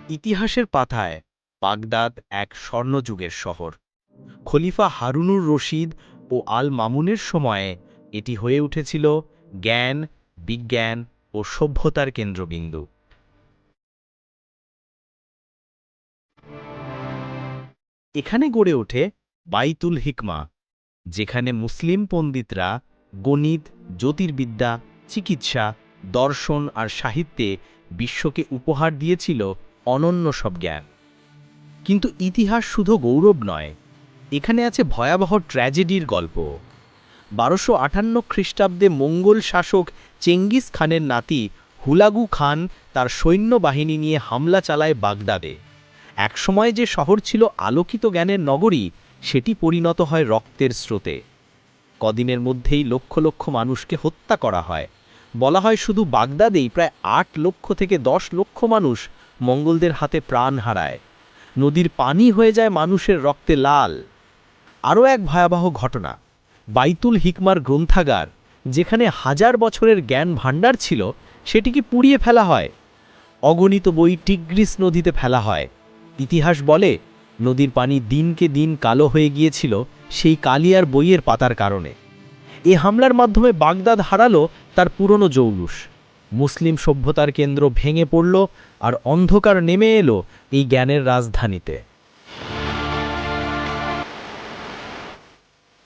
ইতিহাসের পাতায় বাগদাদ এক স্বর্ণযুগের শহর। খলিফা হারুনুর রশিদ ও আল মামুনের সময়ে এটি হয়ে উঠেছিল জ্ঞান, বিজ্ঞান ও সভ্যতার কেন্দ্রবিন্দু। এখানে গড়ে ওঠে বাইতুল হিকমা, যেখানে মুসলিম পণ্ডিতরা গণিত, জ্যোতির্বিদ্যা, চিকিৎসা, দর্শন আর সাহিত্যে বিশ্বকে উপহার দিয়েছিল অনন্য সব জ্ঞান। কিন্তু ইতিহাস শুধু গৌরব নয়, এখানে আছে ভয়াবহ ট্র্যাজেডির গল্প। ১২৫৮ খ্রিস্টাব্দে মঙ্গোল শাসক চেঙ্গিস খানের নাতি হুলাগু খান তার সৈন্যবাহিনী নিয়ে হামলা চালায় বাগদাদে। একসময় যে শহর ছিল আলোকিত জ্ঞানের নগরী, সেটি পরিণত হয় রক্তের স্রোতে। কদিনের মধ্যেই লক্ষ লক্ষ মানুষকে হত্যা করা হয়। বলা হয় শুধু বাগদাদেই প্রায় ৮ লক্ষ থেকে ১০ লক্ষ মানুষ মঙ্গোলদের হাতে প্রাণ হারায়। নদীর পানি হয়ে যায় মানুষের রক্তে লাল। আরও এক ভয়াবহ ঘটনা, বাইতুল হিকমার গ্রন্থাগার, যেখানে হাজার বছরের জ্ঞান ভাণ্ডার ছিল, সেটিকে পুড়িয়ে ফেলা হয়। অগণিত বই টিগ্রিস নদীতে ফেলা হয়। ইতিহাস বলে নদীর পানি দিনকে দিন কালো হয়ে গিয়েছিল সেই কালিয়ার বইয়ের পাতার কারণে। এ হামলার মাধ্যমে বাগদাদ হারালো তার পুরনো জৌলুস। মুসলিম সভ্যতার কেন্দ্র ভেঙে পড়ল, আর অন্ধকার নেমে এলো এই জ্ঞানের রাজধানীতে।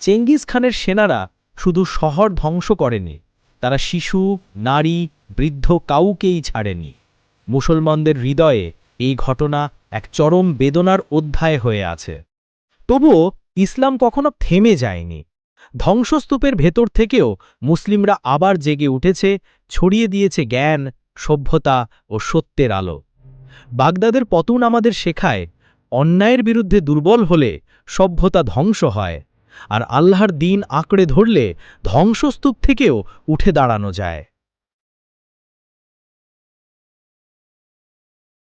চেঙ্গিস খানের সেনারা শুধু শহর ধ্বংস করেনি, তারা শিশু, নারী, বৃদ্ধ কাউকেই ছাড়েনি। মুসলমানদের হৃদয়ে এই ঘটনা এক চরম বেদনার অধ্যায় হয়ে আছে। তবুও ইসলাম কখনো থেমে যায়নি। ধ্বংসস্তূপের ভেতর থেকেও মুসলিমরা আবার জেগে উঠেছে, ছড়িয়ে দিয়েছে জ্ঞান, সভ্যতা ও সত্যের আলো। বাগদাদের পতন আমাদের শেখায়, অন্যায়ের বিরুদ্ধে দুর্বল হলে সভ্যতা ধ্বংস হয়, আর আল্লাহর দ্বীন আঁকড়ে ধরলে ধ্বংসস্তূপ থেকেও উঠে দাঁড়ানো যায়।